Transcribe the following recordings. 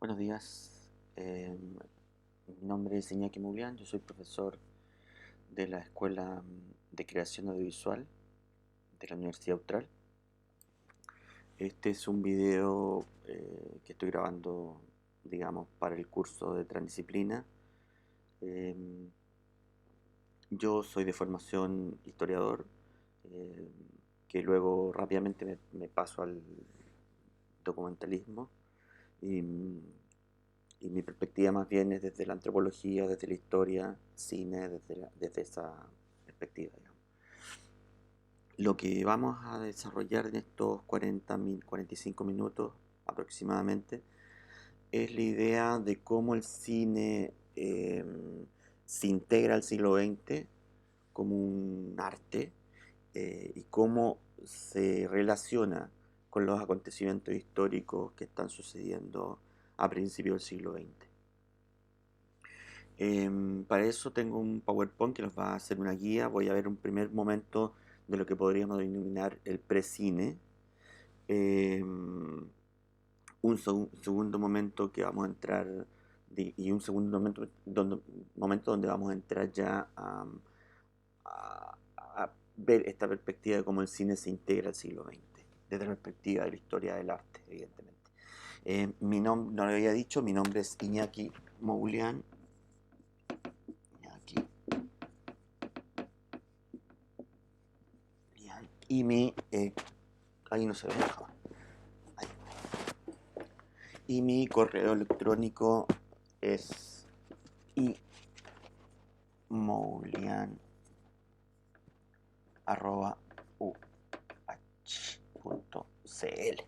Buenos días. Mi nombre es Iñaki Mulián, yo soy profesor de la Escuela de Creación Audiovisual de la Universidad Austral. Este es un video que estoy grabando, digamos, para el curso de Transdisciplina. Em, yo soy de formación historiador, eh, que luego rápidamente me paso al documentalismo. Y, y mi perspectiva más bien es desde la antropología, desde la historia, cine, desde esa perspectiva, digamos. Lo que vamos a desarrollar en estos 45 minutos aproximadamente es la idea de cómo el cine se integra al siglo XX como un arte y cómo se relaciona con los acontecimientos históricos que están sucediendo a principios del siglo XX. Para eso tengo un PowerPoint que nos va a hacer una guía. Voy a ver un primer momento de lo que podríamos denominar el precine. Segundo momento que vamos a entrar y un segundo momento donde vamos a entrar ya a ver esta perspectiva de cómo el cine se integra al siglo XX, desde la perspectiva de la historia del arte, evidentemente. Mi nombre, no lo había dicho, mi nombre es Iñaki Moulian. Iñaki, y ahí no se ve, ahí. Y mi correo electrónico es imoulian@uh.cl.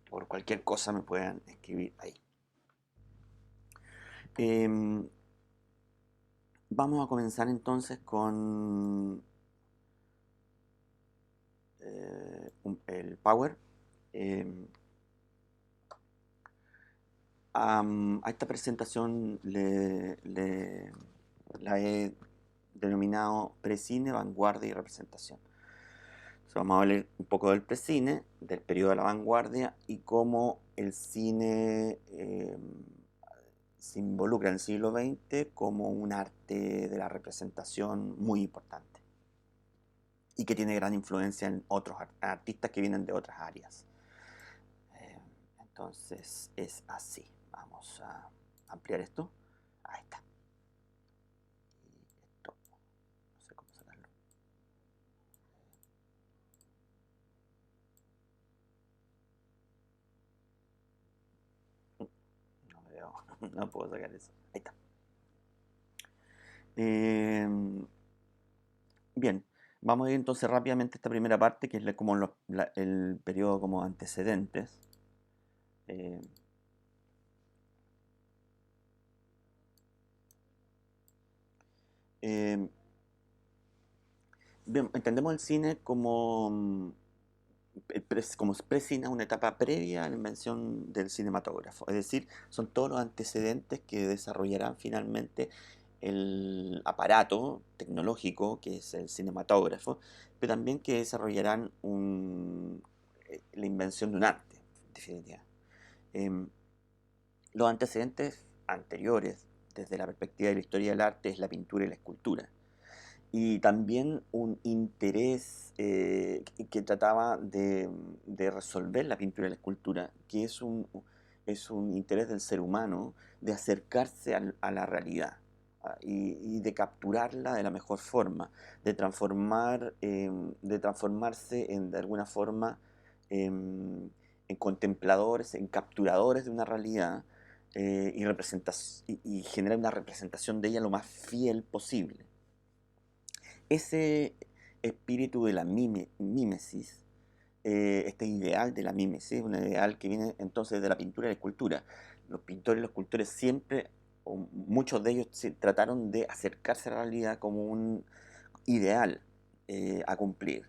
Por cualquier cosa me puedan escribir ahí. Vamos a comenzar entonces con el Power. A esta presentación la he denominado Precine, Vanguardia y Representación. Entonces vamos a hablar un poco del precine, del periodo de la vanguardia y cómo el cine se involucra en el siglo XX como un arte de la representación muy importante y que tiene gran influencia en otros artistas que vienen de otras áreas. Entonces es así. Vamos a ampliar esto. Ahí está. Y esto, no sé cómo sacarlo. No me veo, no puedo sacar eso. Ahí está. Bien, vamos a ir entonces rápidamente a esta primera parte, que es como el periodo como antecedentes. Eh, eh, Bien, entendemos el cine como, como pre-cine, una etapa previa a la invención del cinematógrafo. Es decir, son todos los antecedentes que desarrollarán finalmente el aparato tecnológico que es el cinematógrafo, pero también que desarrollarán la invención de un arte, en definitiva. Em, los antecedentes anteriores, desde la perspectiva de la historia del arte, es la pintura y la escultura y también un interés que trataba de resolver la pintura y la escultura, que es un interés del ser humano de acercarse a la realidad y de capturarla de la mejor forma, de transformarse de alguna forma en contempladores, en capturadores de una realidad y generar una representación de ella lo más fiel posible. Ese espíritu de la mímesis, este ideal de la mímesis, un ideal que viene entonces de la pintura y la escultura. Los pintores y los escultores siempre, o muchos de ellos, trataron de acercarse a la realidad como un ideal a cumplir.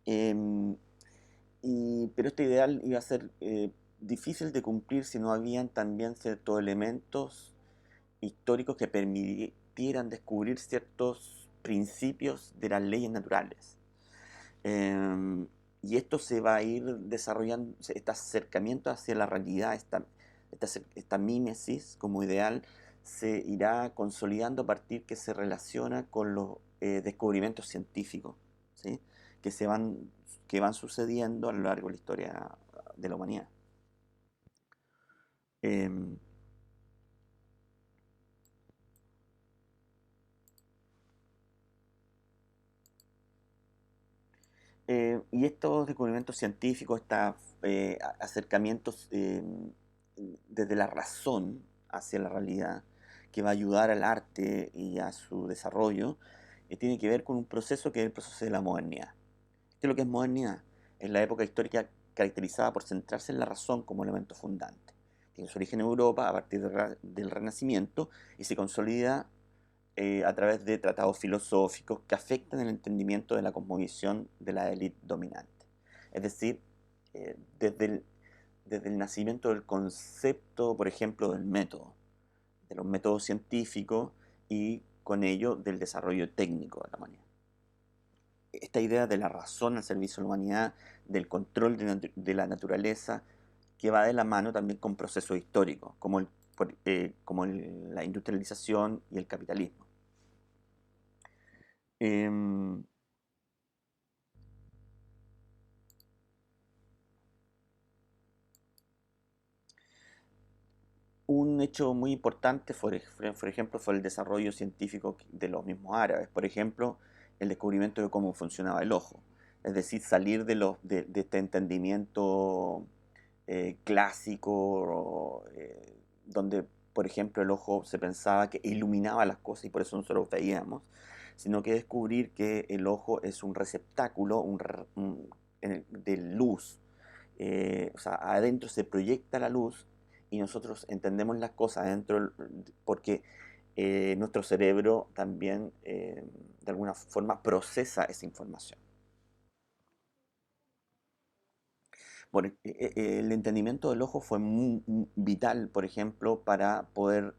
Em, pero este ideal iba a ser difícil de cumplir si no habían también ciertos elementos históricos que permitieran descubrir ciertos principios de las leyes naturales. Eh, y esto se va a ir desarrollando, este acercamiento hacia la realidad, esta mímesis como ideal, se irá consolidando a partir que se relaciona con los descubrimientos científicos, ¿sí? que, se van, que van sucediendo a lo largo de la historia de la humanidad. Em, y estos descubrimientos científicos, estos acercamientos desde la razón hacia la realidad, que va a ayudar al arte y a su desarrollo, tiene que ver con un proceso que es el proceso de la modernidad. ¿Qué es lo que es modernidad? Es la época histórica caracterizada por centrarse en la razón como elemento fundante. Tiene su origen en Europa a partir del Renacimiento y se consolida a través de tratados filosóficos que afectan el entendimiento de la cosmovisión de la élite dominante. Es decir, desde el nacimiento del concepto, por ejemplo, del método, de los métodos científicos y con ello del desarrollo técnico de la humanidad. Esta idea de la razón al servicio de la humanidad, del control de la naturaleza, que va de la mano también con procesos históricos, como la industrialización y el capitalismo. Em, un hecho muy importante, por ejemplo, fue el desarrollo científico de los mismos árabes. Por ejemplo, el descubrimiento de cómo funcionaba el ojo. Es decir, salir de este entendimiento clásico, donde, por ejemplo, el ojo se pensaba que iluminaba las cosas y por eso nosotros veíamos, sino que descubrir que el ojo es un receptáculo de luz. O sea, adentro se proyecta la luz y nosotros entendemos las cosas adentro porque nuestro cerebro también de alguna forma procesa esa información. Bueno, el entendimiento del ojo fue vital, por ejemplo, para poder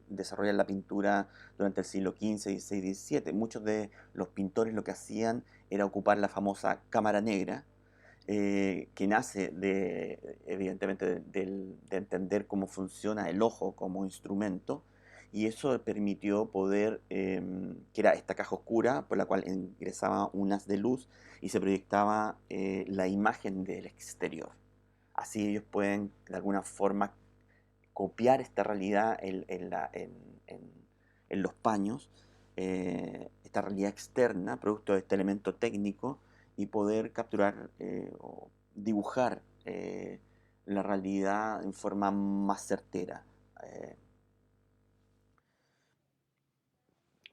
desarrollar la pintura durante el siglo XV, XVI, XVII. Muchos de los pintores lo que hacían era ocupar la famosa cámara negra, que nace evidentemente de entender cómo funciona el ojo como instrumento, y eso permitió poder, que era esta caja oscura por la cual ingresaba un haz de luz y se proyectaba la imagen del exterior. Así ellos pueden de alguna forma copiar esta realidad en los paños, esta realidad externa, producto de este elemento técnico, y poder capturar o dibujar la realidad en forma más certera. Eh,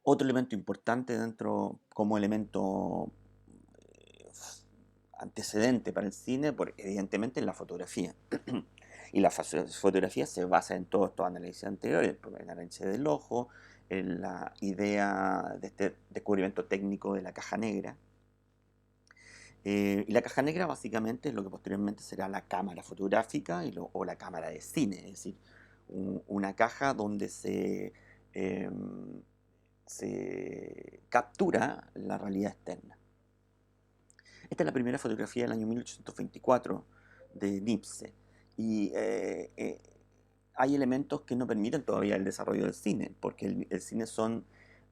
Otro elemento importante dentro como elemento eh, antecedente para el cine, evidentemente es la fotografía. Y la fotografía se basa en todos estos análisis anteriores, en el análisis del ojo, en la idea de este descubrimiento técnico de la caja negra. Y la caja negra básicamente es lo que posteriormente será la cámara fotográfica o la cámara de cine, es decir, una caja donde se captura la realidad externa. Esta es la primera fotografía del año 1824 de Nipse. Y hay elementos que no permiten todavía el desarrollo del cine, porque el cine son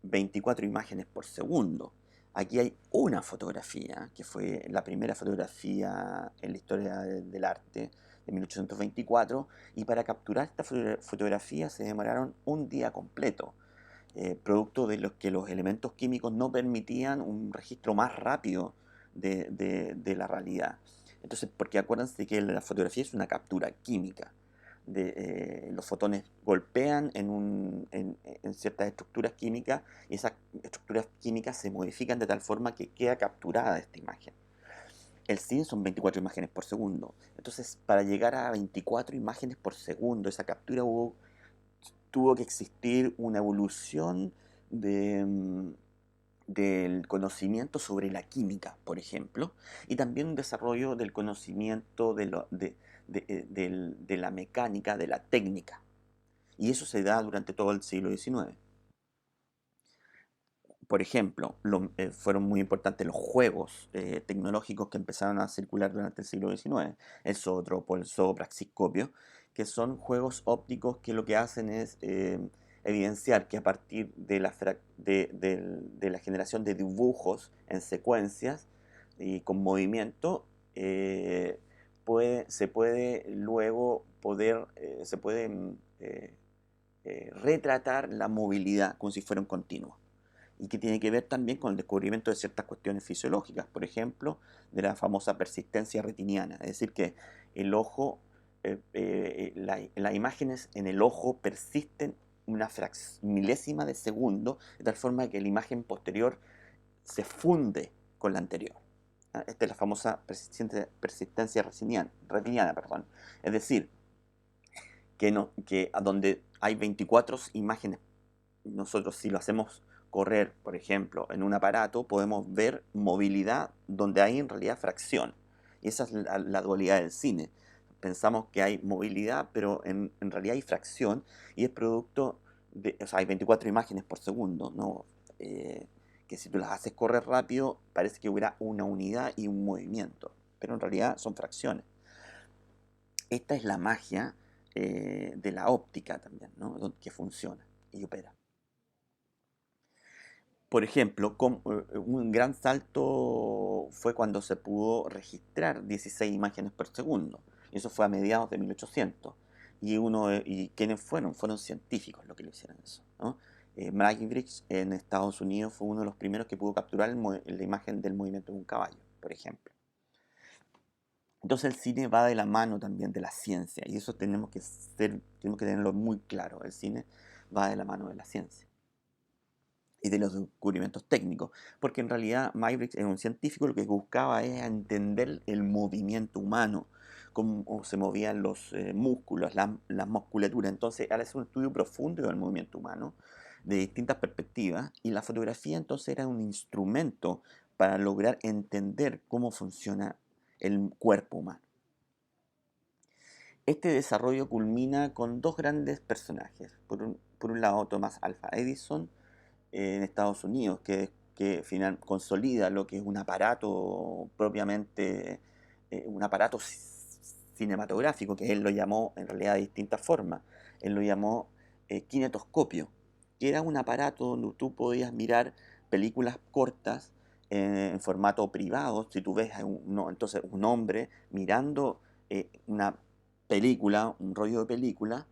24 imágenes por segundo. Aquí hay una fotografía, que fue la primera fotografía en la historia del arte de 1824, y para capturar esta fotografía se demoraron un día completo, producto de los que los elementos químicos no permitían un registro más rápido de la realidad. Entonces, porque acuérdense que la fotografía es una captura química. Los fotones golpean en ciertas estructuras químicas y esas estructuras químicas se modifican de tal forma que queda capturada esta imagen. El cine son 24 imágenes por segundo. Entonces, para llegar a 24 imágenes por segundo, esa captura tuvo que existir una evolución del conocimiento sobre la química, por ejemplo, y también un desarrollo del conocimiento de la mecánica, de la técnica. Y eso se da durante todo el siglo XIX. Por ejemplo, fueron muy importantes los juegos tecnológicos que empezaron a circular durante el siglo XIX, el zootropo, el zoopraxiscopio, que son juegos ópticos que lo que hacen es evidenciar que a partir de de la generación de dibujos en secuencias y con movimiento, se puede luego se puede retratar la movilidad como si fuera un continuo y que tiene que ver también con el descubrimiento de ciertas cuestiones fisiológicas, por ejemplo, de la famosa persistencia retiniana, es decir, que el ojo, las imágenes en el ojo persisten una milésima de segundo, de tal forma que la imagen posterior se funde con la anterior. Esta es la famosa persistencia retiniana, perdón. Es decir, que a donde hay 24 imágenes, nosotros si lo hacemos correr, por ejemplo, en un aparato, podemos ver movilidad donde hay en realidad fracción. Y esa es la dualidad del cine. Pensamos que hay movilidad, pero en realidad hay fracción y es producto de, o sea, hay 24 imágenes por segundo, ¿no? Que si tú las haces correr rápido, parece que hubiera una unidad y un movimiento, pero en realidad son fracciones. Esta es la magia de la óptica también, ¿no? Que funciona y opera. Por ejemplo, un gran salto fue cuando se pudo registrar 16 imágenes por segundo. Y eso fue a mediados de 1800. ¿Y quiénes fueron? Fueron científicos los que lo hicieron eso, ¿no? Muybridge en Estados Unidos fue uno de los primeros que pudo capturar la imagen del movimiento de un caballo, por ejemplo. Entonces el cine va de la mano también de la ciencia y eso tenemos que tenerlo muy claro. El cine va de la mano de la ciencia y de los descubrimientos técnicos, porque en realidad Muybridge era un científico, lo que buscaba es entender el movimiento humano, cómo se movían los músculos, la musculatura. Entonces, él hace un estudio profundo del movimiento humano, de distintas perspectivas, y la fotografía entonces era un instrumento para lograr entender cómo funciona el cuerpo humano. Este desarrollo culmina con dos grandes personajes. Por un lado, Thomas Alva Edison, en Estados Unidos, que consolida lo que es un aparato propiamente, un aparato cinematográfico, que él lo llamó en realidad de distintas formas. Él lo llamó kinetoscopio, que era un aparato donde tú podías mirar películas cortas en formato privado. Si tú ves entonces un hombre mirando una película, un rollo de película,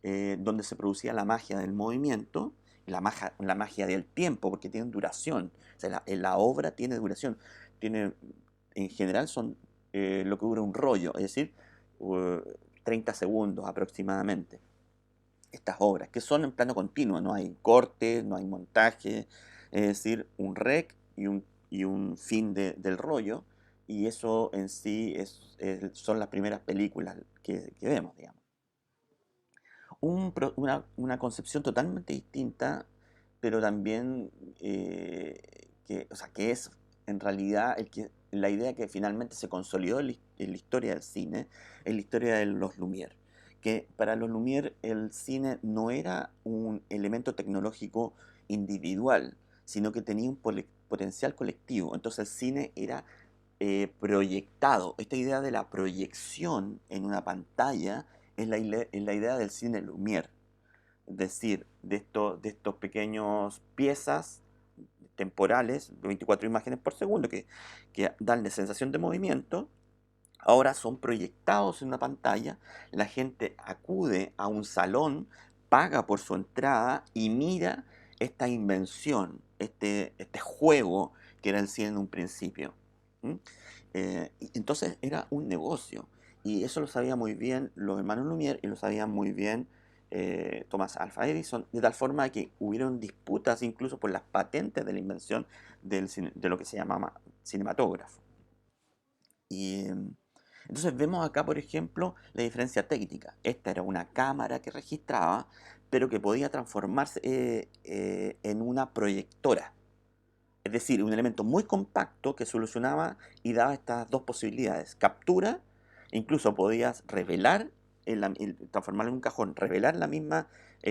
donde se producía la magia del movimiento, la magia del tiempo, porque tiene duración. O sea, la obra tiene duración. En general son lo que dura un rollo, es decir, 30 segundos aproximadamente. Estas obras, que son en plano continuo, no hay corte, no hay montaje, es decir, un rec y un fin del rollo, y eso en sí son las primeras películas que vemos, digamos. Una concepción totalmente distinta, pero también o sea, que es en realidad la idea que finalmente se consolidó en la historia del cine, en la historia de los Lumière. Que para los Lumière el cine no era un elemento tecnológico individual, sino que tenía un potencial colectivo. Entonces el cine era proyectado. Esta idea de la proyección en una pantalla es la idea del cine Lumière, es decir, de estos pequeños piezas temporales, 24 imágenes por segundo, que dan la sensación de movimiento, ahora son proyectados en una pantalla, la gente acude a un salón, paga por su entrada y mira esta invención, este juego que era el cine en un principio. ¿Mm? Entonces era un negocio. Y eso lo sabía muy bien los hermanos Lumière y lo sabían muy bien Thomas Alva Edison, de tal forma que hubieron disputas incluso por las patentes de la invención de lo que se llamaba cinematógrafo. Y entonces vemos acá, por ejemplo, la diferencia técnica. Esta era una cámara que registraba, pero que podía transformarse en una proyectora. Es decir, un elemento muy compacto que solucionaba y daba estas dos posibilidades. Captura, incluso podías revelar transformarla en un cajón, revelar la misma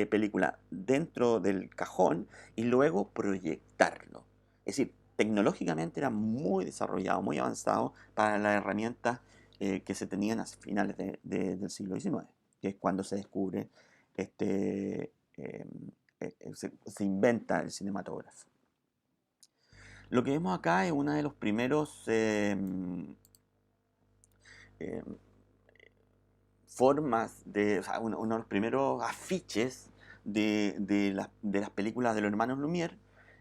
película dentro del cajón y luego proyectarlo. Es decir, tecnológicamente era muy desarrollado, muy avanzado para las herramientas que se tenían a finales del siglo XIX, que es cuando se descubre, se inventa el cinematógrafo. Lo que vemos acá es uno de los primeros eh, formas uno de los primeros afiches de las películas de los hermanos Lumière,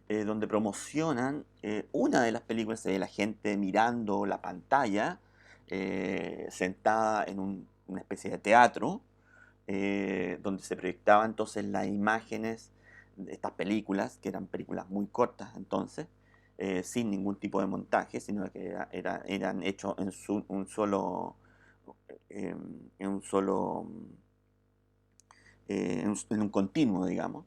donde promocionan una de las películas de la gente mirando la pantalla, sentada en una especie de teatro, donde se proyectaban entonces las imágenes de estas películas, que eran películas muy cortas entonces, sin ningún tipo de montaje, sino que eran hechos en un solo, en un continuo, digamos.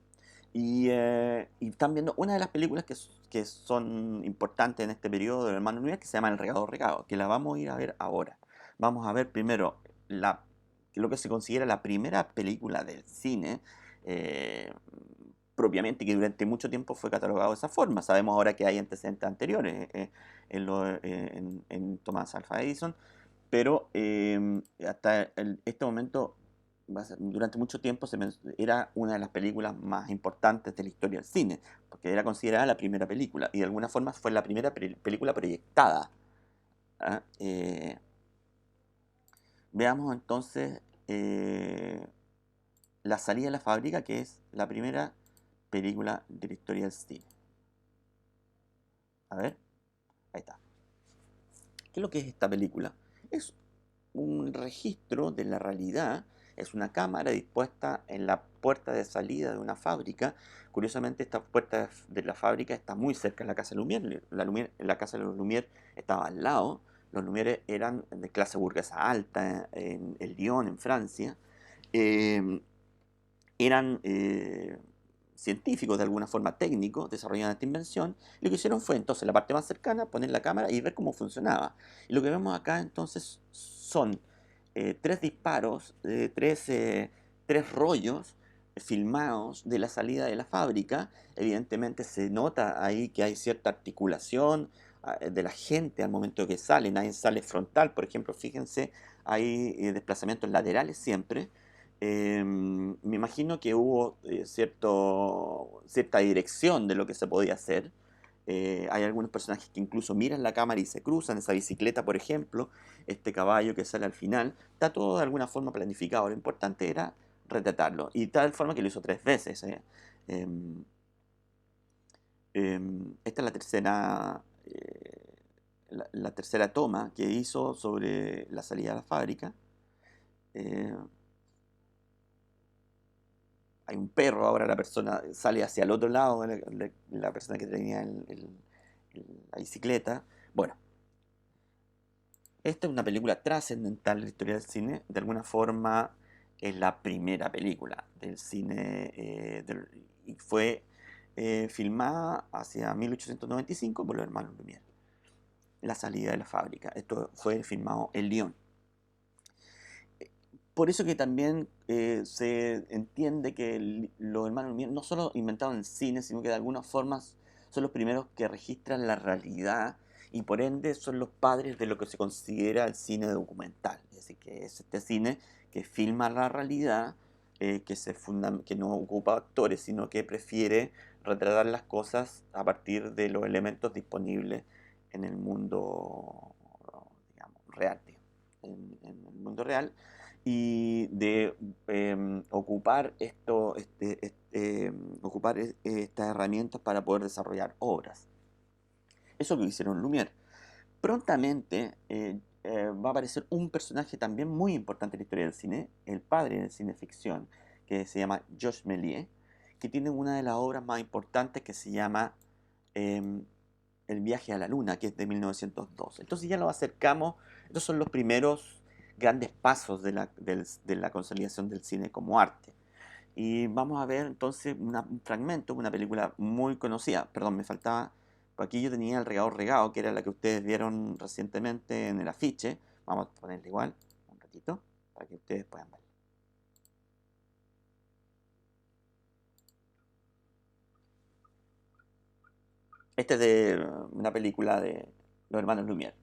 Y están viendo una de las películas que son importantes en este periodo de Hermano Lumière, que se llama El Regado Regado, que la vamos a ir a ver ahora. Vamos a ver primero lo que se considera la primera película del cine, eh, propiamente, que durante mucho tiempo fue catalogado de esa forma. Sabemos ahora que hay antecedentes anteriores en Thomas Alva Edison, pero hasta este momento, durante mucho tiempo, era una de las películas más importantes de la historia del cine, porque era considerada la primera película, y de alguna forma fue la primera película proyectada. ¿Ah? Veamos entonces La salida de la fábrica, que es la primera película de la historia del cine. A ver, ahí está. ¿Qué es lo que es esta película? Es un registro de la realidad, es una cámara dispuesta en la puerta de salida de una fábrica. Curiosamente, esta puerta de la fábrica está muy cerca de la casa de Lumière. La casa de los Lumière estaba al lado. Los Lumière eran de clase burguesa alta en Lyon, en Francia. Eh, Eran científicos, de alguna forma técnicos, desarrollaron esta invención. Y lo que hicieron fue entonces la parte más cercana, poner la cámara y ver cómo funcionaba. Y lo que vemos acá entonces son tres disparos, tres rollos filmados de la salida de la fábrica. Evidentemente se nota ahí que hay cierta articulación de la gente al momento que sale. Nadie sale frontal, por ejemplo, fíjense, hay desplazamientos laterales siempre. Me imagino que hubo cierta dirección de lo que se podía hacer. Hay algunos personajes que incluso miran la cámara y se cruzan, esa bicicleta, por ejemplo, este caballo que sale al final. Está todo de alguna forma planificado. Lo importante era retratarlo. Y de tal forma que lo hizo tres veces. Em, Esta es la tercera toma que hizo sobre la salida de la fábrica. Eh, Hay un perro, ahora la persona sale hacia el otro lado, la persona que tenía la bicicleta. Bueno, esta es una película trascendental de la historia del cine. De alguna forma es la primera película del cine y fue filmada hacia 1895 por los hermanos Lumière. La salida de la fábrica. Esto fue filmado en Lyon. Por eso que también se entiende que los hermanos Lumière no solo inventaron el cine, sino que de alguna forma son los primeros que registran la realidad y por ende son los padres de lo que se considera el cine documental. Es decir, que es este cine que filma la realidad, que no ocupa actores, sino que prefiere retratar las cosas a partir de los elementos disponibles en el mundo, digamos, real. En el mundo real y de ocupar estas herramientas para poder desarrollar obras. Eso es lo que hicieron Lumière. Prontamente va a aparecer un personaje también muy importante en la historia del cine, el padre del cine ficción, que se llama Georges Méliès, que tiene una de las obras más importantes que se llama eh, El viaje a la luna, que es de 1902. Entonces ya nos acercamos, estos son los primeros grandes pasos de la consolidación del cine como arte. Y vamos a ver entonces un fragmento, una película muy conocida. Perdón, me faltaba, por aquí yo tenía El Regado Regado, que era la que ustedes vieron recientemente en el afiche. Vamos a ponerla igual, un ratito, para que ustedes puedan ver. Este es de una película de los hermanos Lumière.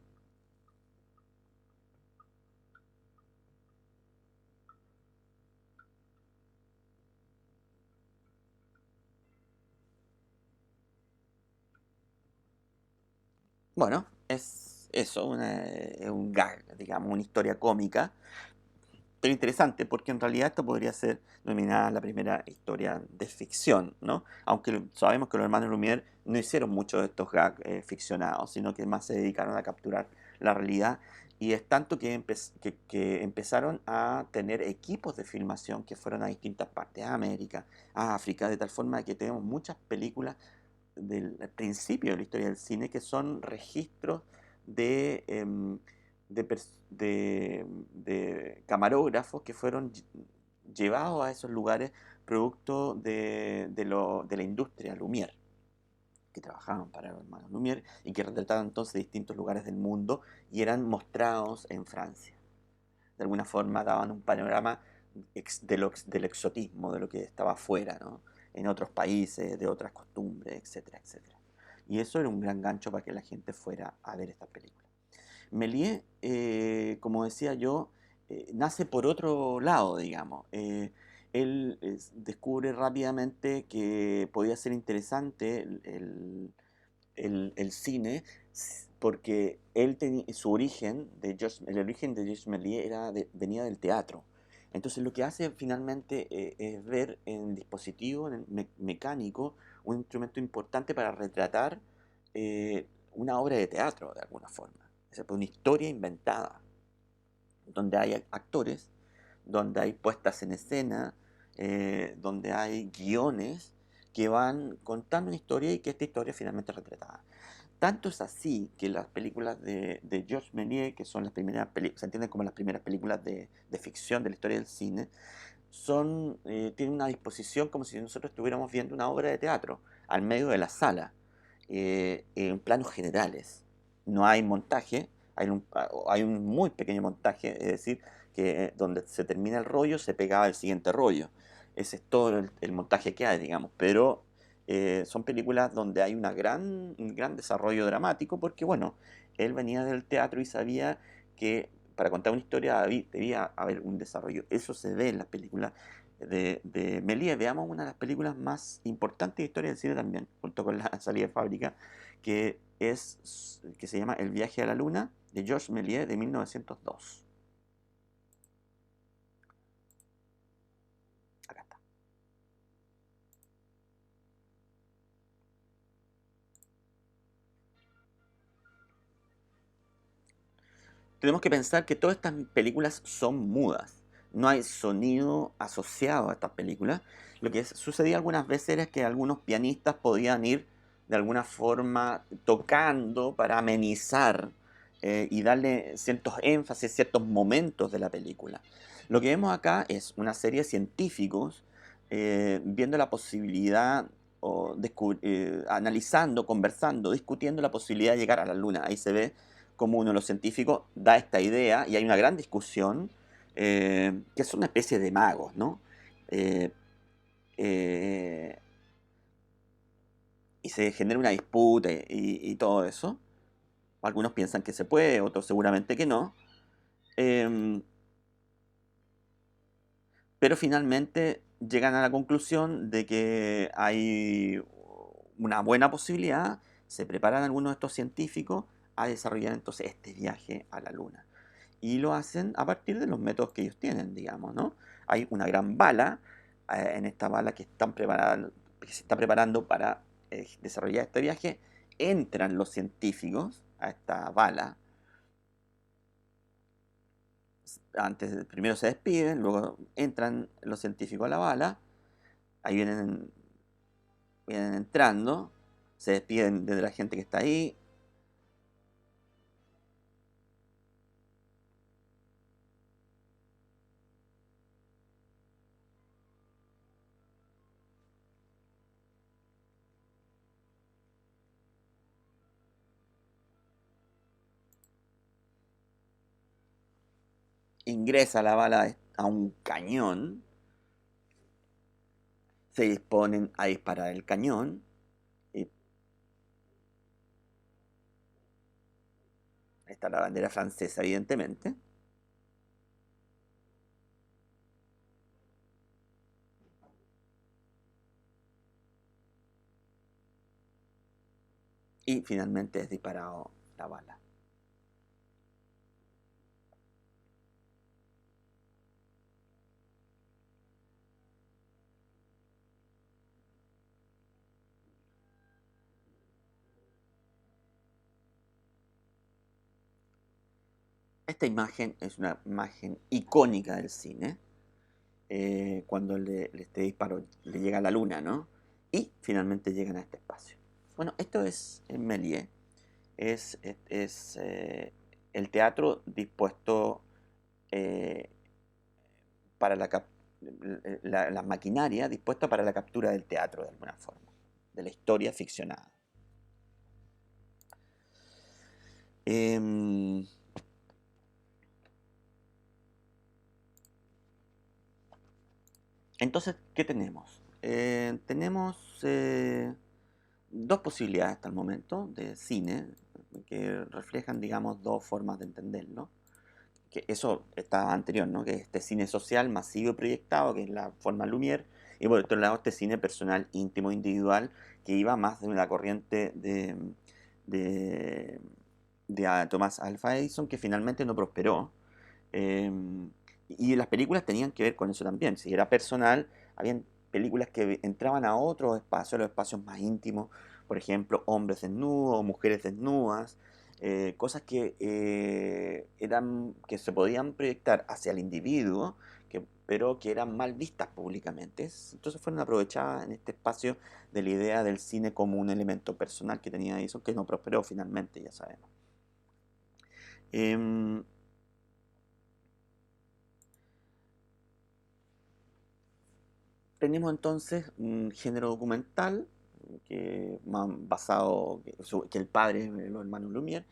Bueno, es eso, es un gag, digamos, una historia cómica, pero interesante porque en realidad esto podría ser denominada la primera historia de ficción, ¿no? Aunque sabemos que los hermanos Lumière no hicieron mucho de estos gags ficcionados, sino que más se dedicaron a capturar la realidad. Y es tanto que empezaron a tener equipos de filmación que fueron a distintas partes, a América, a África, de tal forma que tenemos muchas películas del principio de la historia del cine, que son registros de, de camarógrafos que fueron llevados a esos lugares producto de la industria Lumière, que trabajaban para los hermanos Lumière y que retrataban entonces distintos lugares del mundo y eran mostrados en Francia. De alguna forma daban un panorama del exotismo, de lo que estaba afuera, ¿no? En otros países, de otras costumbres, etcétera, etcétera. Y eso era un gran gancho para que la gente fuera a ver estas películas. Méliès, como decía yo, nace por otro lado, digamos. Él descubre rápidamente que podía ser interesante el cine porque su origen el origen de Georges Méliès venía del teatro. Entonces lo que hace finalmente es ver en el dispositivo mecánico un instrumento importante para retratar una obra de teatro de alguna forma. Es una historia inventada, donde hay actores, donde hay puestas en escena, donde hay guiones que van contando una historia y que esta historia finalmente es retratada. Tanto es así que las películas de Georges Méliès, que son las primeras películas, se entienden como las primeras películas de ficción de la historia del cine, tienen una disposición como si nosotros estuviéramos viendo una obra de teatro al medio de la sala, en planos generales. No hay montaje, hay un muy pequeño montaje, es decir, que donde se termina el rollo se pegaba el siguiente rollo. Ese es todo el montaje que hay, digamos, pero son películas donde hay un gran desarrollo dramático porque, bueno, él venía del teatro y sabía que para contar una historia debía haber un desarrollo. Eso se ve en las películas de Méliès. Veamos una de las películas más importantes de historia del cine también, junto con la salida de fábrica, que se llama El viaje a la luna, de Georges Méliès, de 1902. Acá está. Tenemos que pensar que todas estas películas son mudas. No hay sonido asociado a estas películas. Lo que sucedía algunas veces era que algunos pianistas podían ir de alguna forma tocando para amenizar y darle ciertos énfasis, ciertos momentos de la película. Lo que vemos acá es una serie de científicos viendo la posibilidad o analizando, conversando, discutiendo la posibilidad de llegar a la luna. Ahí se ve como uno de los científicos da esta idea y hay una gran discusión que es una especie de magos, ¿no? Eh, eh, y se genera una disputa y todo eso. Algunos piensan que se puede, otros seguramente que no. Eh, pero finalmente llegan a la conclusión de que hay una buena posibilidad, se preparan algunos de estos científicos a desarrollar entonces este viaje a la Luna. Y lo hacen a partir de los métodos que ellos tienen, digamos, ¿no? Hay una gran bala, en esta bala que se está preparando para desarrollar este viaje, entran los científicos a esta bala, primero se despiden, luego entran los científicos a la bala, ahí vienen entrando, se despiden de la gente que está ahí. Ingresa la bala a un cañón, se disponen a disparar el cañón, y está la bandera francesa, evidentemente. Y finalmente es disparado la bala. Esta imagen es una imagen icónica del cine, cuando este disparo le llega a la luna, ¿no? Y finalmente llegan a este espacio. Bueno, esto es Méliès, es el teatro dispuesto eh, para la maquinaria dispuesta para la captura del teatro de alguna forma, de la historia ficcionada. Em, entonces, ¿qué tenemos? Tenemos dos posibilidades hasta el momento de cine que reflejan, digamos, dos formas de entenderlo. Que eso estaba anterior, ¿no? Que es este cine social masivo y proyectado, que es la forma Lumière, y por otro lado este cine personal, íntimo, individual, que iba más de la corriente de, de Thomas Alva Edison, que finalmente no prosperó. Eh, y las películas tenían que ver con eso también. Si era personal, habían películas que entraban a otros espacios, los espacios más íntimos, por ejemplo, hombres desnudos, mujeres desnudas, cosas que se podían proyectar hacia el individuo, pero que eran mal vistas públicamente. Entonces fueron aprovechadas en este espacio de la idea del cine como un elemento personal que tenía Edison, que no prosperó finalmente, ya sabemos. Em, Tenemos entonces un género documental basado, que el padre de los hermanos Lumière,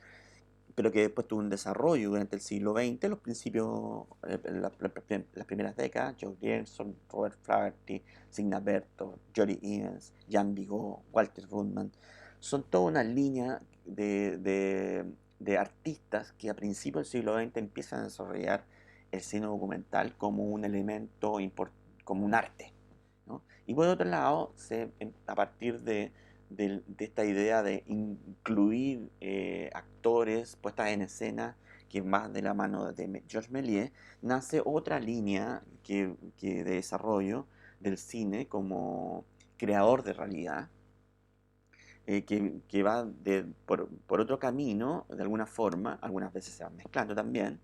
pero que después tuvo un desarrollo durante el siglo XX, los principios, las primeras décadas. George Gerson, Robert Flaherty, Signa Berto, Jody Evans, Jean Vigo, Walter Ruttmann, son toda una línea de artistas que a principios del siglo XX empiezan a desarrollar el cine documental como un elemento como un arte, ¿no? Y por otro lado, a partir de esta idea de incluir actores, puestas en escena, que más de la mano de Georges Méliès, nace otra línea de desarrollo del cine como creador de realidad, que va por otro camino, de alguna forma, algunas veces se van mezclando también,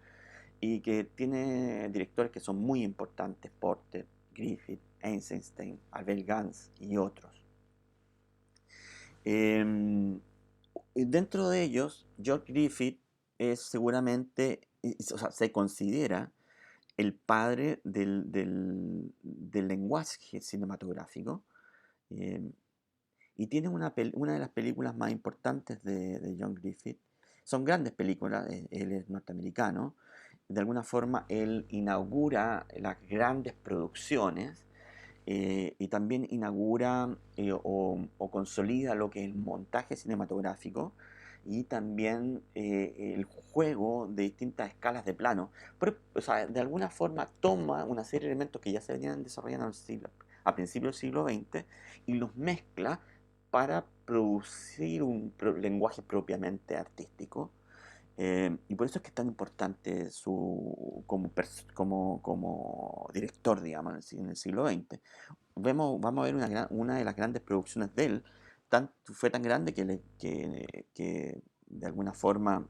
y que tiene directores que son muy importantes: Porter, Griffith, Eisenstein, Abel Gance y otros. Em, Dentro de ellos, George Griffith es seguramente, o sea, se considera el padre del lenguaje cinematográfico, em, y tiene una de las películas más importantes de John Griffith. Son grandes películas, él es norteamericano. De alguna forma, él inaugura las grandes producciones, y también inaugura o consolida lo que es el montaje cinematográfico y también el juego de distintas escalas de plano. O sea, de alguna forma toma una serie de elementos que ya se venían desarrollando a principios del siglo XX y los mezcla para producir un lenguaje propiamente artístico. Y por eso es que es tan importante como director, digamos, en el siglo XX. Vamos a ver una de las grandes producciones de él. Fue tan grande que de alguna forma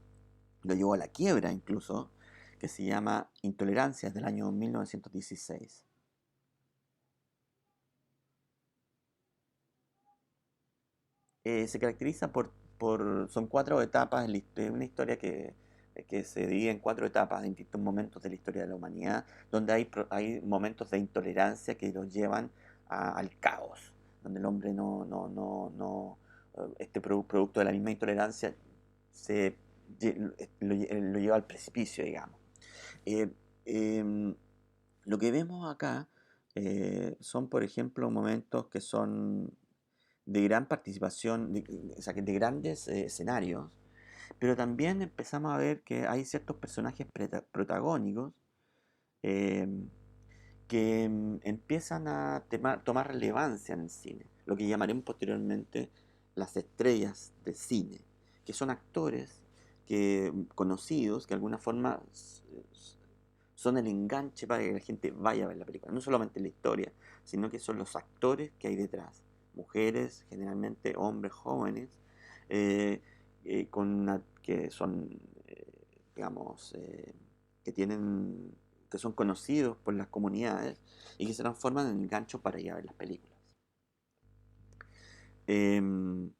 lo llevó a la quiebra incluso, que se llama Intolerancias, del año 1916. Se caracteriza son cuatro etapas, una historia que se divide en cuatro etapas, en distintos momentos de la historia de la humanidad, donde hay momentos de intolerancia que los llevan al caos, donde el hombre producto de la misma intolerancia se, lo lleva al precipicio, digamos. Eh, em, lo que vemos acá son, por ejemplo, momentos que son de gran participación, o sea, de grandes escenarios, Pero también empezamos a ver que hay ciertos personajes protagónicos eh, que empiezan a tomar relevancia en el cine, lo que llamaremos posteriormente las estrellas de cine, que son actores conocidos que de alguna forma son el enganche para que la gente vaya a ver la película. No solamente la historia, sino que son los actores que hay detrás. Mujeres, generalmente hombres jóvenes, eh, que son, digamos, que tienen, que son conocidos por las comunidades y que se transforman en gancho para ir a ver las películas. Em,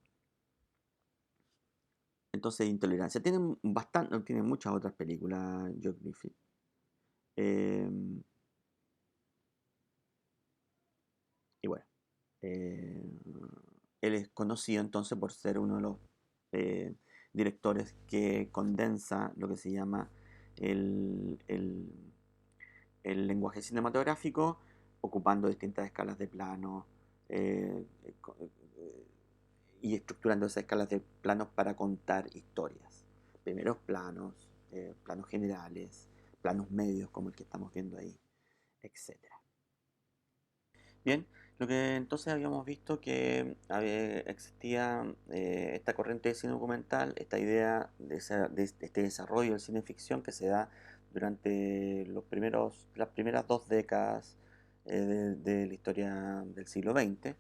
entonces, Intolerancia. Tienen muchas otras películas, Joe Griffith. Em, y bueno, eh, él es conocido entonces por ser uno de los eh, directores que condensa lo que se llama el, el- el lenguaje cinematográfico, ocupando distintas escalas de plano eh, y estructurando esas escalas de planos para contar historias. Primeros planos, planos generales, planos medios como el que estamos viendo ahí, etcétera. Bien, lo que entonces habíamos visto que existía esta corriente de cine documental, esta idea de este desarrollo del cine ficción que se da durante las primeras 2 décadas de la historia del siglo XX.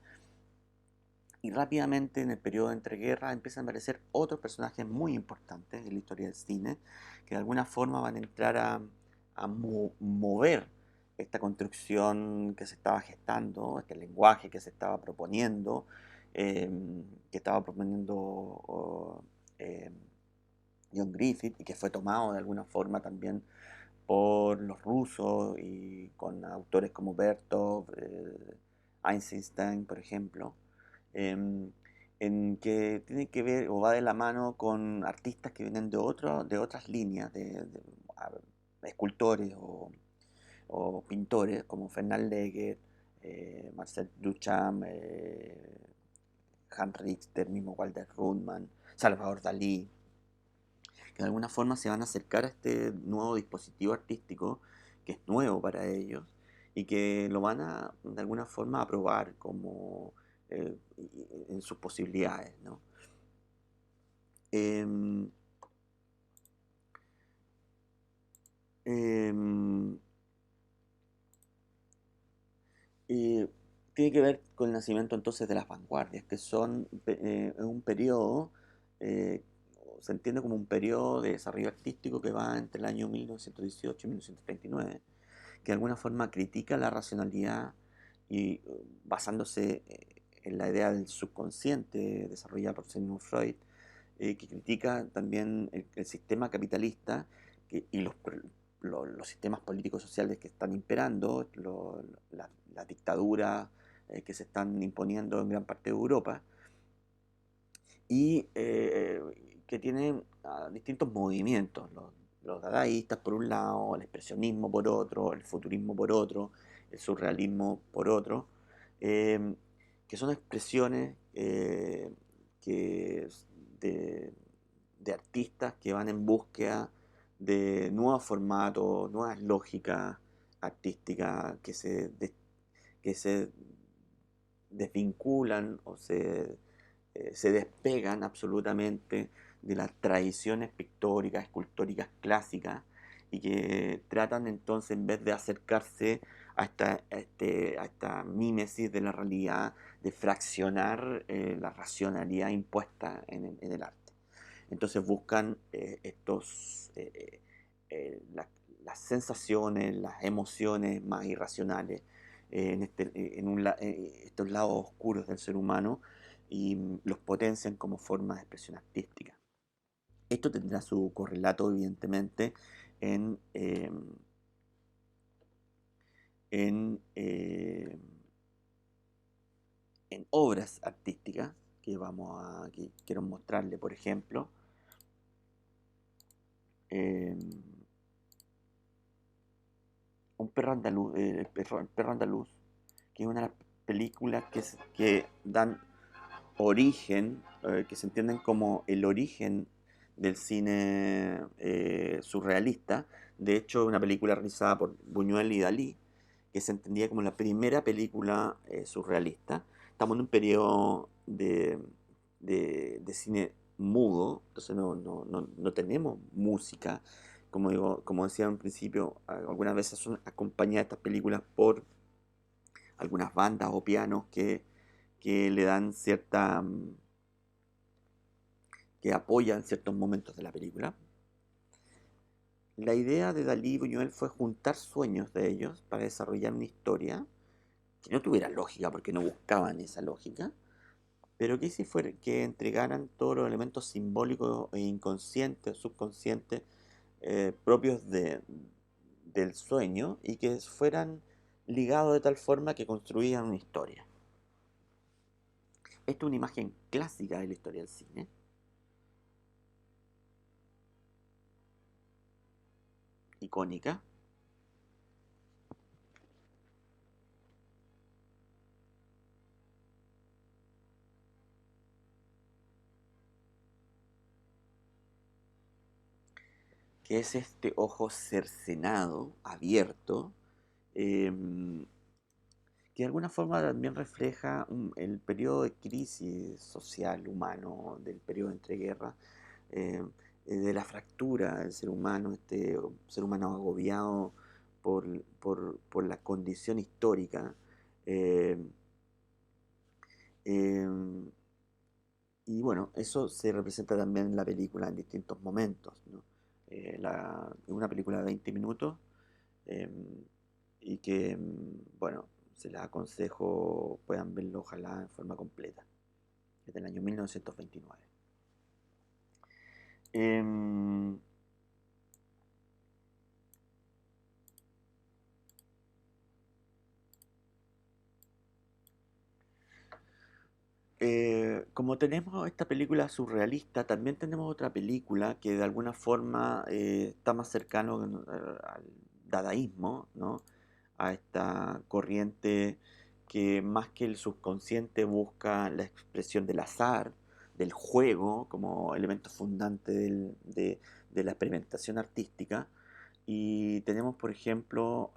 Y rápidamente en el periodo de entreguerras empiezan a aparecer otros personajes muy importantes en la historia del cine que de alguna forma van a entrar a mover esta construcción que se estaba gestando, este lenguaje que se estaba proponiendo, eh, que estaba proponiendo eh, John Griffith y que fue tomado de alguna forma también por los rusos y con autores como Bertov, Eisenstein, por ejemplo, em, en que tiene que ver o va de la mano con artistas que vienen de otras líneas, escultores o pintores como Fernand Léger, Marcel Duchamp, Hans Richter, mismo Walter Ruttmann, Salvador Dalí, que de alguna forma se van a acercar a este nuevo dispositivo artístico que es nuevo para ellos y que lo van a de alguna forma a probar como en sus posibilidades, ¿no? Em, em, eh, Tiene que ver con el nacimiento entonces de las vanguardias, que son un periodo, eh, se entiende como un periodo de desarrollo artístico que va entre el año 1918 y 1939 que de alguna forma critica la racionalidad y basándose en la idea del subconsciente desarrollada por Sigmund Freud, que critica también el sistema capitalista y los sistemas políticos sociales que están imperando, las dictaduras que se están imponiendo en gran parte de Europa y que tienen distintos movimientos, los dadaístas por un lado, el expresionismo por otro, el futurismo por otro, el surrealismo por otro, eh, que son expresiones que, de, de artistas que van en búsqueda de nuevos formatos, nuevas lógicas artísticas que se desvinculan o se despegan absolutamente de las tradiciones pictóricas, escultóricas clásicas y que tratan entonces, en vez de acercarse a esta mímesis de la realidad, de fraccionar la racionalidad impuesta en el arte. Entonces buscan las sensaciones, las emociones más irracionales estos lados oscuros del ser humano y los potencian como forma de expresión artística. Esto tendrá su correlato, evidentemente, en, eh, en, eh, en obras artísticas que quiero mostrarle, por ejemplo. eh, el perro andaluz, que es una de las películas que dan origen, que se entienden como el origen del cine surrealista. De hecho, una película realizada por Buñuel y Dalí, que se entendía como la primera película surrealista. Estamos en un periodo de cine mudo, entonces no tenemos música. Como digo, como decía en un principio, algunas veces son acompañadas estas películas por algunas bandas o pianos que le dan cierta, que apoyan ciertos momentos de la película. La idea de Dalí y Buñuel fue juntar sueños de ellos para desarrollar una historia que no tuviera lógica, porque no buscaban esa lógica, pero que sí fuera, que entregaran todos los elementos simbólicos e inconscientes, subconscientes, propios del sueño y que fueran ligados de tal forma que construían una historia. Esta es una imagen clásica de la historia del cine, icónica, que es este ojo cercenado, abierto, em, que de alguna forma también refleja el periodo de crisis social humano, del periodo de entreguerras, eh, de la fractura del ser humano, este ser humano agobiado por la condición histórica. eh, eh, y bueno, eso se representa también en la película en distintos momentos, ¿no? Es una película de 20 minutos eh, y que, bueno, se la aconsejo, puedan verlo ojalá en forma completa. Es del año 1929. Em, como tenemos esta película surrealista, también tenemos otra película que de alguna forma está más cercano al dadaísmo, ¿no? A esta corriente que más que el subconsciente busca la expresión del azar, del juego como elemento fundante de la experimentación artística. Y tenemos, por ejemplo,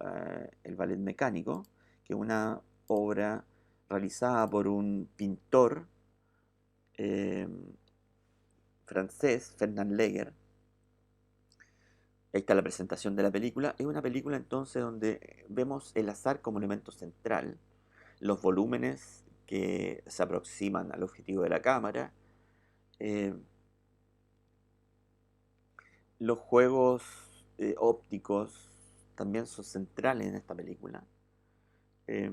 el ballet mecánico, que es una obra realizada por un pintor eh, francés, Fernand Léger. Ahí está la presentación de la película. Es una película entonces donde vemos el azar como elemento central, los volúmenes que se aproximan al objetivo de la cámara, eh, los juegos ópticos también son centrales en esta película. Eh,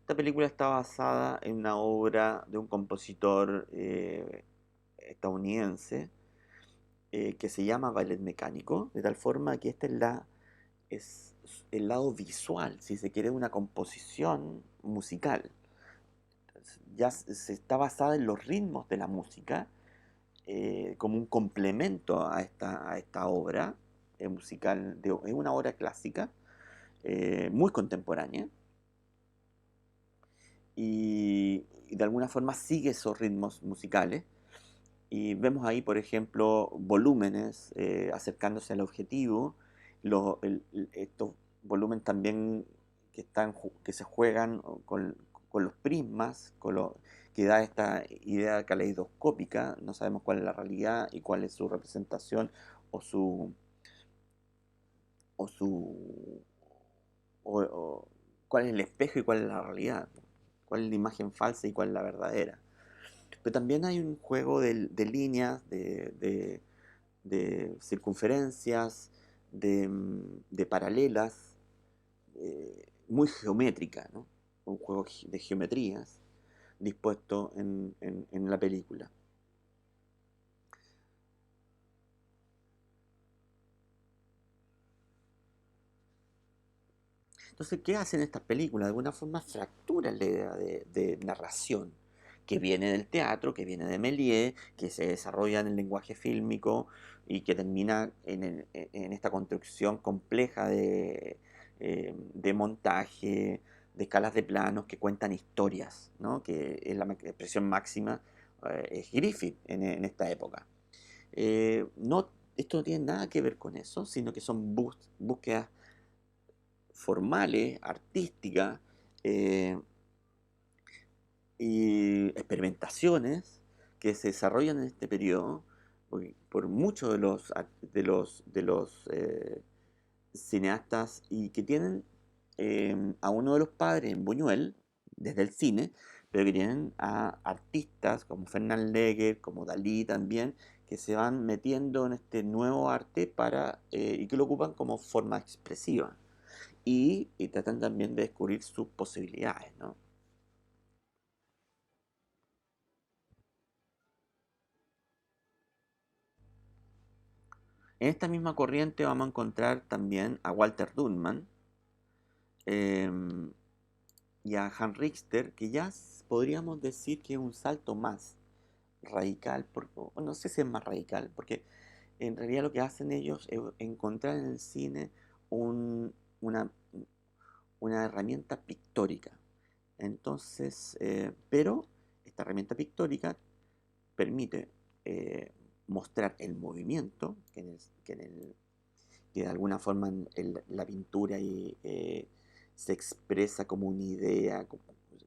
Esta película está basada en una obra de un compositor estadounidense que se llama Ballet Mecánico, de tal forma que esta es el lado visual, si se quiere, de una composición musical. Ya se está basada en los ritmos de la música como un complemento a esta obra musical, es una obra clásica, muy contemporánea, y de alguna forma sigue esos ritmos musicales. Y vemos ahí, por ejemplo, volúmenes acercándose al objetivo, estos volúmenes también que se juegan con los prismas, que da esta idea caleidoscópica, no sabemos cuál es la realidad y cuál es su representación o su, o su o cuál es el espejo y cuál es la realidad, cuál es la imagen falsa y cuál es la verdadera. Pero también hay un juego de líneas, de circunferencias, de paralelas, muy geométrica, ¿no? Un juego de geometrías dispuesto en la película. Entonces, ¿qué hacen estas películas? De alguna forma fracturan la idea de narración, que viene del teatro, que viene de Méliès, que se desarrolla en el lenguaje fílmico y que termina en esta construcción compleja de montaje, de escalas de planos que cuentan historias, ¿no? Que es la expresión máxima, es Griffith en esta época. No, esto no tiene nada que ver con eso, sino que son búsquedas formales, artísticas, eh, y experimentaciones que se desarrollan en este periodo por muchos de los cineastas y que tienen a uno de los padres en Buñuel, desde el cine, pero que tienen a artistas como Fernand Léger, como Dalí también, que se van metiendo en este nuevo arte y que lo ocupan como forma expresiva y tratan también de descubrir sus posibilidades, ¿no? En esta misma corriente vamos a encontrar también a Walter Dullmann, em, y a Hans Richter, que ya podríamos decir que es un salto más radical, o no sé si es más radical, porque en realidad lo que hacen ellos es encontrar en el cine un- una, una herramienta pictórica. Entonces, pero esta herramienta pictórica permite mostrar el movimiento, que de alguna forma en la pintura se expresa como una idea,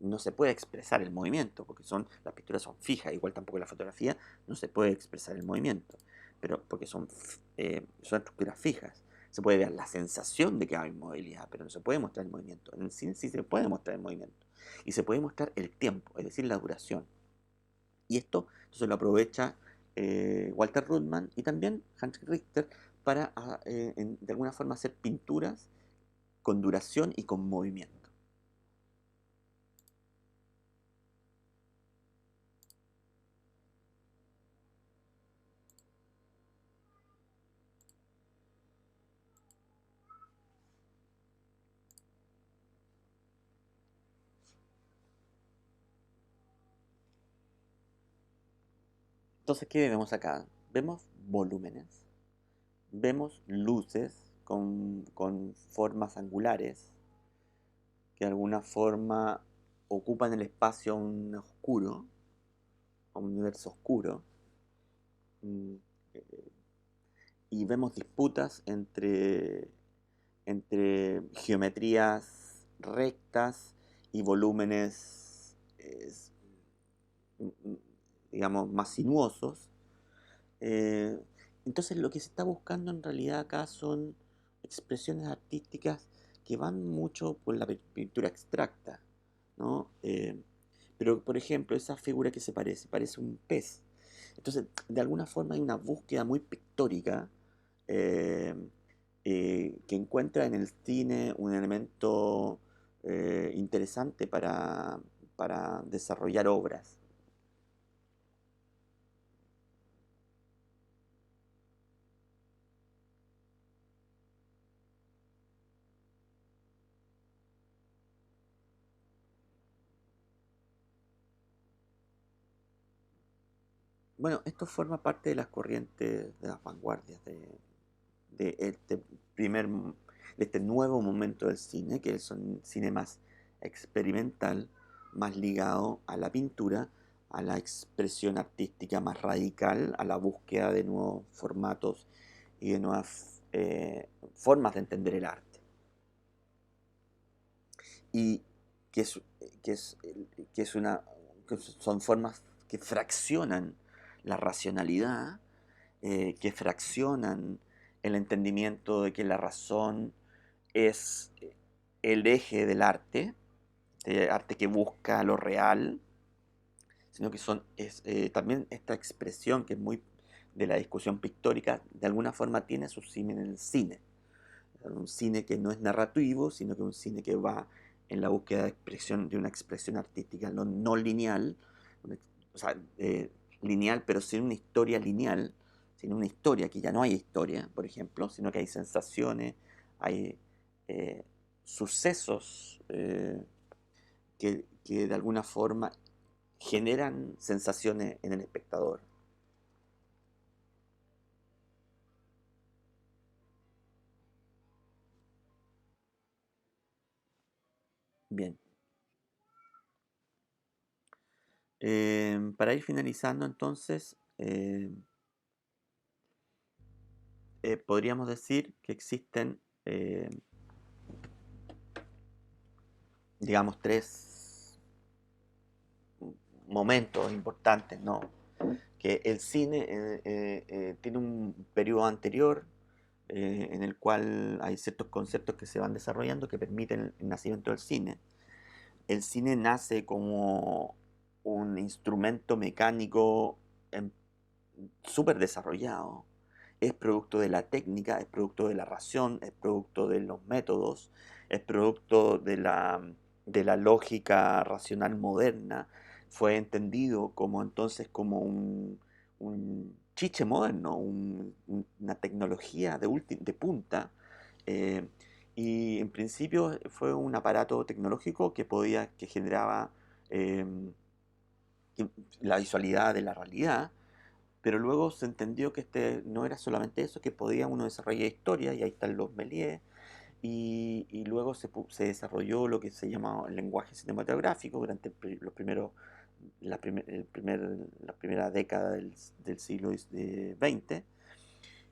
no se puede expresar el movimiento, porque las pinturas son fijas, igual tampoco la fotografía, no se puede expresar el movimiento, pero porque son estructuras fijas. Se puede dar la sensación de que hay movilidad, pero no se puede mostrar el movimiento. En el cine sí se puede mostrar el movimiento. Y se puede mostrar el tiempo, es decir, la duración. Y esto entonces lo aprovecha Walter Ruttmann y también Hans Richter para de alguna forma hacer pinturas con duración y con movimiento. Entonces, ¿qué vemos acá? Vemos volúmenes, vemos luces con formas angulares que de alguna forma ocupan el espacio oscuro, a un universo oscuro, mm, eh, y vemos disputas entre geometrías rectas y volúmenes, digamos, más sinuosos. Eh, entonces lo que se está buscando en realidad acá son expresiones artísticas que van mucho por la pintura abstracta, ¿no? Pero, por ejemplo, esa figura que parece un pez. Entonces, de alguna forma hay una búsqueda muy pictórica, eh, que encuentra en el cine un elemento interesante para desarrollar obras. Bueno, esto forma parte de las corrientes de las vanguardias de este primer, de este nuevo momento del cine, que es un cine más experimental, más ligado a la pintura, a la expresión artística más radical, a la búsqueda de nuevos formatos y de nuevas formas de entender el arte. Y que, es, que, es, que, es una, que son formas que fraccionan la racionalidad, que fraccionan el entendimiento de que la razón es el eje del arte, arte que busca lo real, sino que también esta expresión que es muy de la discusión pictórica, de alguna forma tiene su símil en el cine. Un cine que no es narrativo, sino que un cine que va en la búsqueda de una expresión artística no lineal, o sea, lineal, pero sin una historia lineal, sin una historia, que ya no hay historia, por ejemplo, sino que hay sensaciones, hay eh, sucesos que de alguna forma generan sensaciones en el espectador. Bien. Para ir finalizando entonces, podríamos decir que existen, digamos, tres momentos importantes, ¿no? Que el cine tiene un periodo anterior en el cual hay ciertos conceptos que se van desarrollando que permiten el nacimiento del cine. El cine nace como un instrumento mecánico súper desarrollado. Es producto de la técnica, es producto de la ración, es producto de los métodos, es producto de la lógica racional moderna. Fue entendido como entonces como un chiche moderno, una tecnología de punta. eh, y en principio fue un aparato tecnológico que generaba eh, la visualidad de la realidad, pero luego se entendió que este no era solamente eso, que podía uno desarrollar historia, y ahí están los Méliès, y luego se desarrolló lo que se llama el lenguaje cinematográfico durante los primeros, la primera década del siglo XX,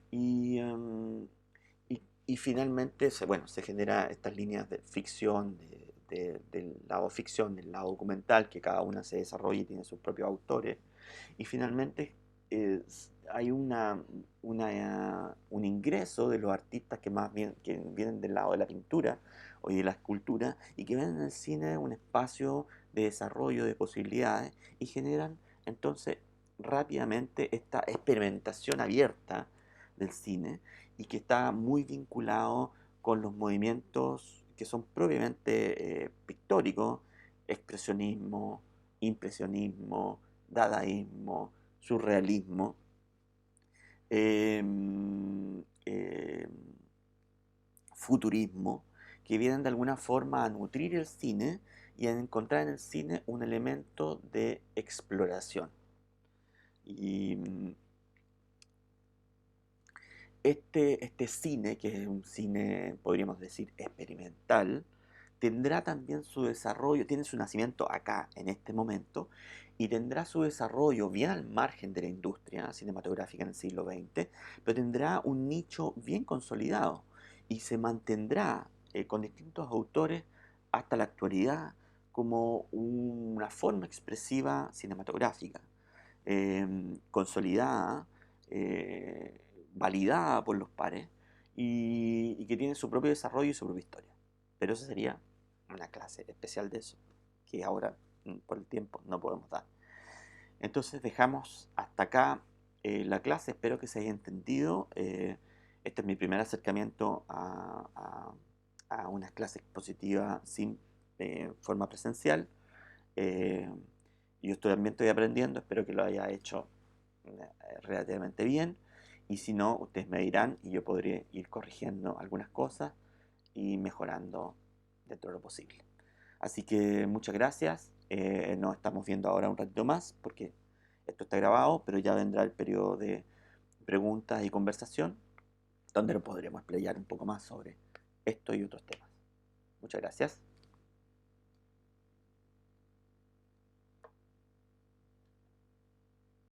y, y finalmente bueno, se genera estas líneas de ficción, del lado ficción, del lado documental, que cada una se desarrolla y tiene sus propios autores, y finalmente hay un ingreso de los artistas que más bien que vienen del lado de la pintura o de la escultura y que ven en el cine un espacio de desarrollo de posibilidades y generan entonces rápidamente esta experimentación abierta del cine y que está muy vinculado con los movimientos que son propiamente pictóricos, expresionismo, impresionismo, dadaísmo, surrealismo, eh, eh, futurismo, que vienen de alguna forma a nutrir el cine y a encontrar en el cine un elemento de exploración. Y este cine, que es un cine, podríamos decir, experimental, tendrá también su desarrollo, tiene su nacimiento acá, en este momento, y tendrá su desarrollo bien al margen de la industria cinematográfica en el siglo XX, pero tendrá un nicho bien consolidado y se mantendrá con distintos autores hasta la actualidad como una forma expresiva cinematográfica, consolidada, eh, validada por los pares y que tiene su propio desarrollo y su propia historia. Pero eso sería una clase especial de eso, que ahora por el tiempo no podemos dar. Entonces dejamos hasta acá la clase, espero que se haya entendido. Este es mi primer acercamiento a una clase expositiva sin forma presencial. Eh, yo también estoy aprendiendo, espero que lo haya hecho relativamente bien. Y si no, ustedes me dirán y yo podré ir corrigiendo algunas cosas y mejorando dentro de lo posible. Así que muchas gracias. Nos estamos viendo ahora un ratito más porque esto está grabado, pero ya vendrá el periodo de preguntas y conversación donde lo podremos explayar un poco más sobre esto y otros temas. Muchas gracias.